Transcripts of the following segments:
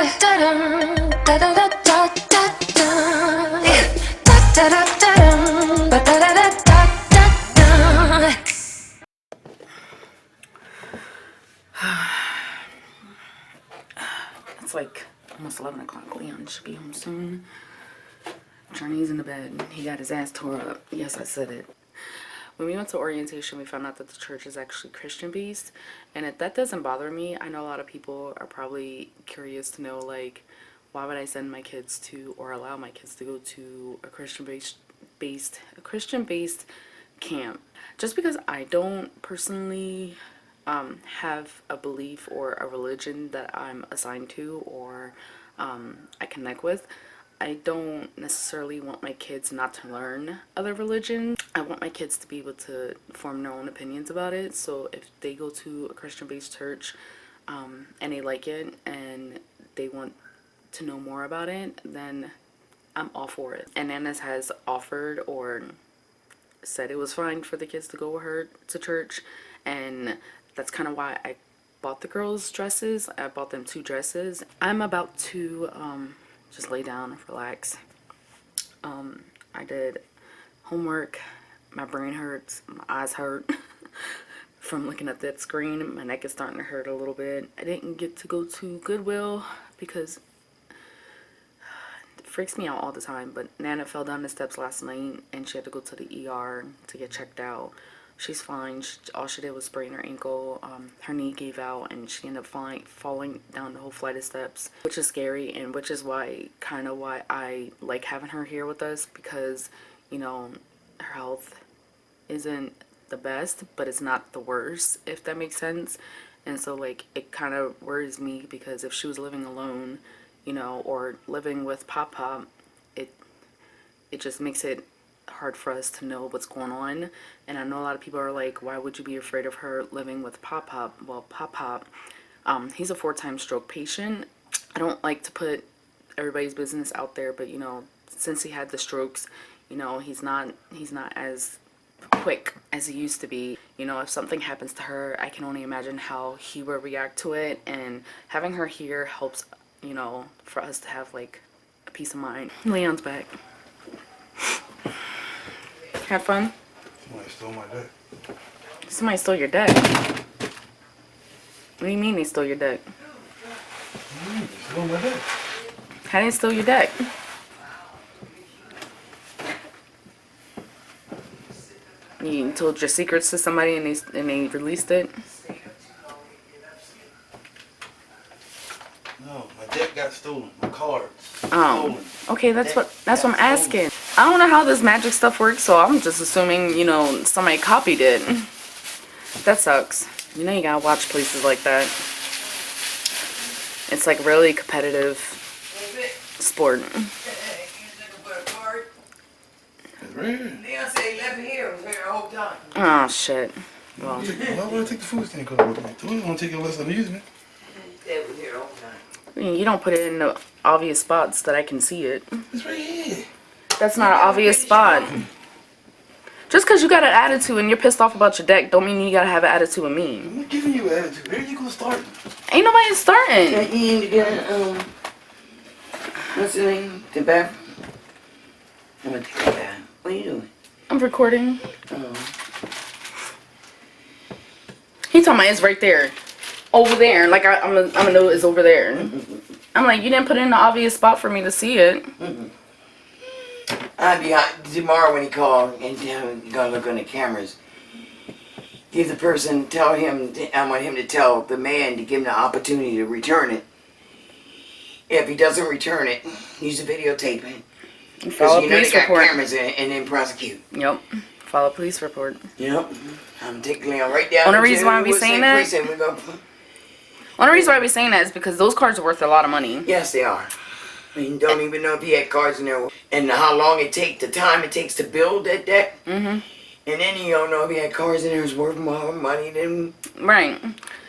It's like almost 11 o'clock. Leon should be home soon. Johnny's in the bed. He got his ass tore up. Yes, I said it. When we went to orientation, we found out that the church is actually Christian-based. And if that doesn't bother me, I know a lot of people are probably curious to know, like, why would I send my kids to, or allow my kids to go to a Christian-based camp? Just because I don't personally have a belief or a religion that I'm assigned to or I connect with, I don't necessarily want my kids not to learn other religions. I want my kids to be able to form their own opinions about it. So if they go to a Christian-based church and they like it and they want to know more about it, then I'm all for it. And Nana's has offered or said it was fine for the kids to go with her to church, and that's kind of why I bought the girls dresses. I bought them 2 dresses. I'm about to just lay down and relax. I did homework. My brain hurts. My eyes hurt from looking at that screen. My neck is starting to hurt a little bit. I didn't get to go to Goodwill because it freaks me out all the time, but Nana fell down the steps last night and she had to go to the ER to get checked out. She's fine. All she did was sprain her ankle. Her knee gave out and she ended up falling down the whole flight of steps, which is scary, and which is why I like having her here with us, because, you know, her health isn't the best, but it's not the worst, if that makes sense. And so, like, it kind of worries me, because if she was living alone, you know, or living with Pop, it just makes it hard for us to know what's going on. And I know a lot of people are like, why would you be afraid of her living with Pop? Well, Pop, he's a 4-time stroke patient. I don't like to put everybody's business out there, but, you know, since he had the strokes, you know, he's not as quick as he used to be. You know, if something happens to her, I can only imagine how he would react to it, and having her here helps, you know, for us to have, like, a peace of mind. Leon's back. Have fun? Somebody stole my deck. Somebody stole your deck? What do you mean they stole your deck? They stole my deck. How did they steal your deck? You told your secrets to somebody and they released it? No, my deck got stolen. My cards. Oh. Stolen. Okay, that's what I'm asking. I don't know how this magic stuff works, so I'm just assuming, you know, somebody copied it. That sucks. You know, you gotta watch places like that. It's like really competitive sport. Oh shit. Well. Why would I take the food stand card with me? I don't want to take it unless I'm using it. You don't put it in the obvious spots that I can see it. It's right here. That's not an obvious spot. Just because you got an attitude and you're pissed off about your deck don't mean you gotta have an attitude with me. I'm not giving you an attitude. Where are you gonna start? Ain't nobody starting. You need to get what's the name? The bath? I'm gonna take a bath. What are you doing? I'm recording. Oh. He talking about it's right there. Over there. Like I'm gonna know it's over there. I'm like, you didn't put it in the obvious spot for me to see it. I'll be tomorrow when he called and tell him, gonna look on the cameras. Give the person, tell him, I want him to tell the man to give him the opportunity to return it. If he doesn't return it, use the videotape it. Because you know they got cameras in it, and then prosecute. Yep. File a police report. Yep. I'm taking Leon right down. Only reason why we saying that? Only reason why we saying that is because those cards are worth a lot of money. Yes, they are. I mean, don't even know if he had cards in there, and how long it takes, the time it takes to build that deck. And then you don't know if he had cards in there that's worth more money than. Right.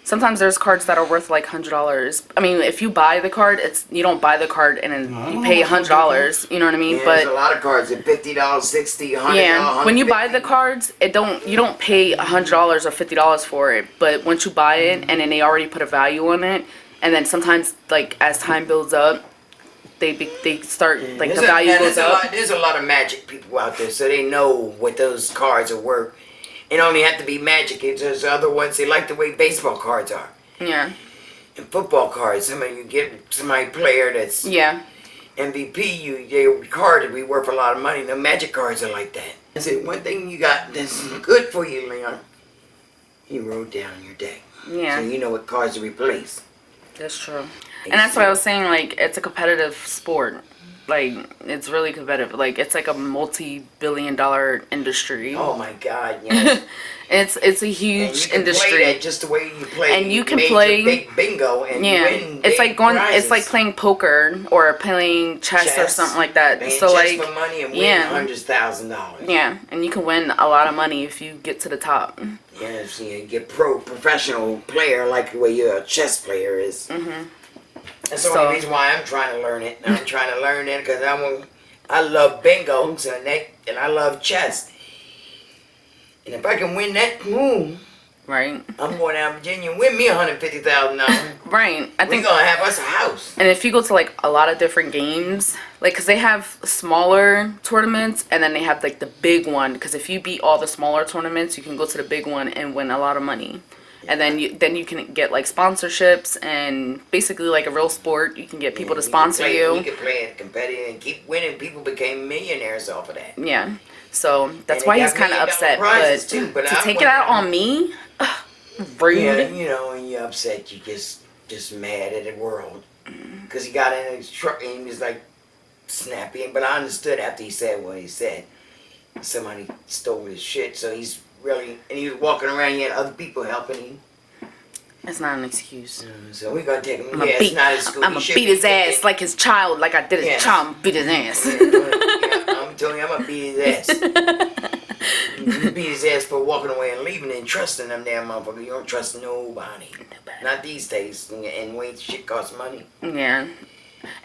Sometimes there's cards that are worth like $100. I mean, if you buy the card, you don't buy the card and then you pay $100. You know what I mean? Yeah, but there's a lot of cards at $50, $60, $100. Yeah, when you buy the cards, you don't pay $100 or $50 for it. But once you buy it and then they already put a value on it, and then sometimes like as time builds up, they start like the There's value goes up. There's a lot of magic people out there, so they know what those cards are worth. It only have to be magic. It's just other ones. They like the way baseball cards are. Yeah. And football cards. You get somebody player that's Yeah. MVP. Their card will be worth a lot of money. The magic cards are like that. I said one thing you got that's good for you, Leon. You wrote down your deck. Yeah. So you know what cards to replace. That's true. And that's what I was saying, like, it's a competitive sport. Like, it's really competitive. Like, it's like a multi-billion-dollar industry. Oh my God, yes. It's a huge industry. Play that just the way you play. And you can major play big bingo and win it's like big going. prizes. It's like playing poker or playing chess or something like that. Paying So chess like, for money and win $100,000. Yeah, and you can win a lot of money if you get to the top. Yes, you get professional player like the way you're a chess player is. Mhm. That's the only reason why I'm trying to learn it. I'm trying to learn it because I love bingo and I love chess. And if I can win that, Right. I'm going down to Virginia and win me $150,000. Right. I think we're gonna have us a house. And if you go to like a lot of different games, like, cause they have smaller tournaments and then they have like the big one. Cause if you beat all the smaller tournaments, you can go to the big one and win a lot of money. And then you can get like sponsorships and basically like a real sport. You can get people to sponsor you. You can play it competitive and keep winning. People became millionaires off of that. Yeah. So that's why he's kind of upset. But to take it out on me, rude. Yeah, you know, when you're upset, you just mad at the world. Because he got in his truck and he was like snappy. But I understood after he said what he said. Somebody stole his shit, so he's really, and he was walking around, he had other people helping him. That's not an excuse. So we're gonna take him. I'm gonna beat his ass like his child, like I did his child. Beat his ass. I'm telling you, I'm gonna beat his ass. You beat his ass for walking away and leaving and trusting them damn motherfucker. You don't trust nobody. Not these days. And when shit costs money. Yeah.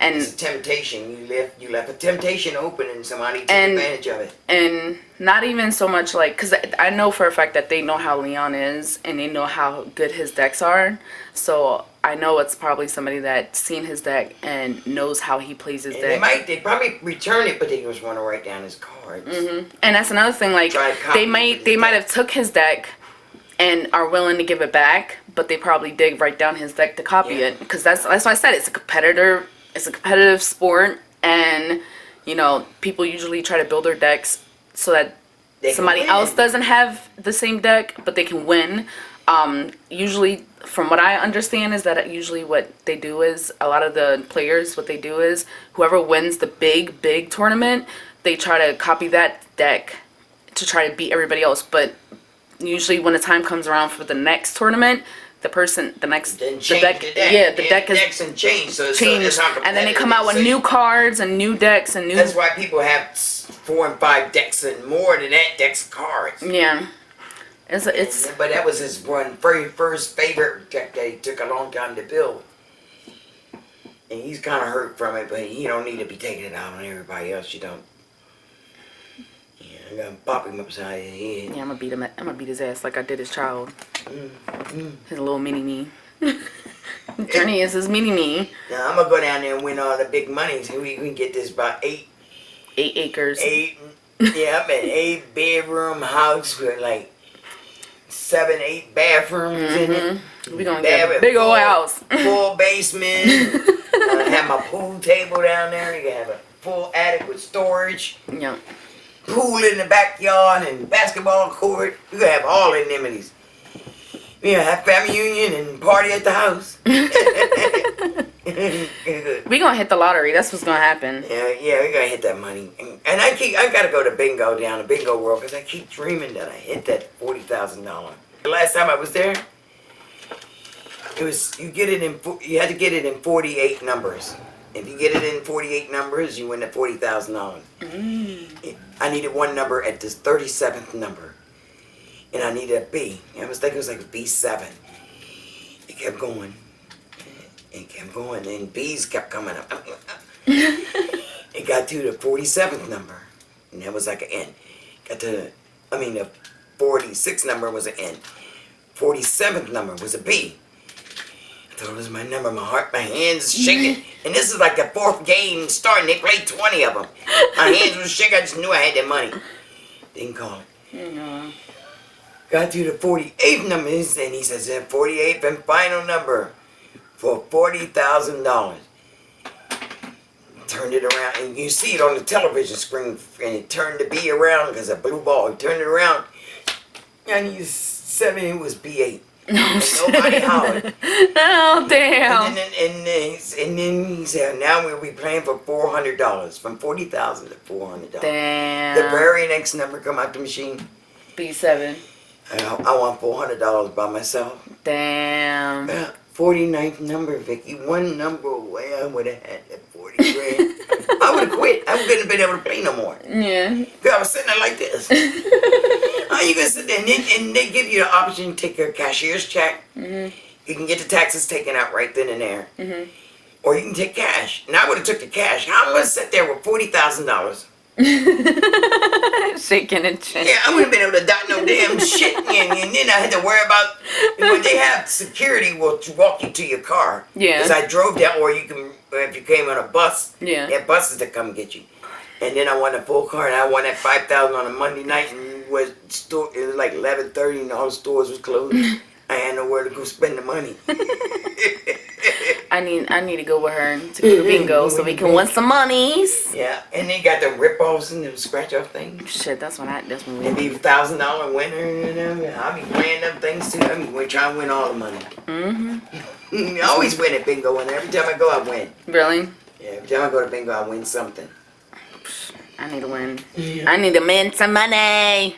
And it's a temptation. You left a temptation open and somebody took advantage of it. And not even so much like, because I know for a fact that they know how Leon is and they know how good his decks are. So I know it's probably somebody that's seen his deck and knows how he plays his deck. They probably return it, but they just want to write down his cards. And that's another thing. Like they might have took his deck and are willing to give it back, but they probably did write down his deck to copy it. Because that's why I said it's a competitor. It's a competitive sport, and you know, people usually try to build their decks so that somebody else doesn't have the same deck, but they can win. Usually, from what I understand, is that usually what they do is a lot of the players, what they do is whoever wins the big tournament, they try to copy that deck to try to beat everybody else. But usually, when the time comes around for the next tournament, the deck is changed, and then they come out with new cards and new decks and new. That's why people have 4 and 5 decks and more than that decks of cards. Yeah, but that was his very first favorite deck that he took a long time to build, and he's kind of hurt from it. But you don't need to be taking it out on everybody else. You don't. I'm gonna pop him upside his head. Yeah, I'm gonna beat his ass like I did his child. His little mini me. Journey is his mini me. Now I'm gonna go down there and win all the big money. So we can get this about 8 acres. 8 an 8-bedroom house with like 7, 8 bathrooms in it. We gonna get a big old house. Full basement. Have my pool table down there. You can have a full attic with storage. Yeah. Pool in the backyard and basketball court. We're going to have all the amenities. We're going to have family union and party at the house. We're going to hit the lottery. That's what's going to happen. Yeah, we're going to hit that money. And I got to go to bingo down to Bingo World because I keep dreaming that I hit that $40,000. The last time I was there, it was, you had to get it in 48 numbers. If you get it in 48 numbers, you win the $40,000. I needed one number at this 37th number. And I needed a B. I was thinking it was like B7. It kept going. It kept going. And B's kept coming up. It got to the 47th number. And that was like an N. The 46th number was an N. 47th number was a B. thought it was my number. My heart, my hands shaking. And this is like the fourth game starting. They played 20 of them. My hands were shaking. I just knew I had that money. Didn't call it. No. Got to the 48th number, and he says, 48th and final number for $40,000. Turned it around, and you see it on the television screen, and it turned the B around because a blue ball. He turned it around, and he said it was B8. Nobody hollered. Oh, damn. And then he said, now we'll be playing for $400, from $40,000 to $400. Damn. The very next number come out the machine. B7. I want $400 by myself. Damn. 49th number, Vicki. One number away, I would have had that 40 grand. I would have quit. I wouldn't have been able to play no more. Yeah. Cause I was sitting there like this. How you gonna sit there and they give you the option to take a cashier's check. Mm-hmm. You can get the taxes taken out right then and there. Mm-hmm. Or you can take cash. And I would have took the cash. How am I gonna sit there with $40,000? Shaking and chin. Yeah, I wouldn't have been able to dot no damn shit. And then I had to worry about when they have security will walk you to your car. Yeah. Because I drove that, or you can if you came on a bus. Yeah. They have buses that come get you. And then I won a full car, and I won that $5,000 on a Monday night, and it was like 11:30, and all the stores was closed. I had nowhere to go spend the money. I need to go with her to go to bingo so we can win some monies. Yeah, and they got them rip-offs and them scratch-off things. Shit, that's when we Maybe $1,000 winner, and I'll be playing them things too. I'm trying to win all the money. Mm-hmm. I always win at bingo, and every time I go, I win. Really? Yeah, every time I go to bingo, I win something. I need to win. I need to win some money.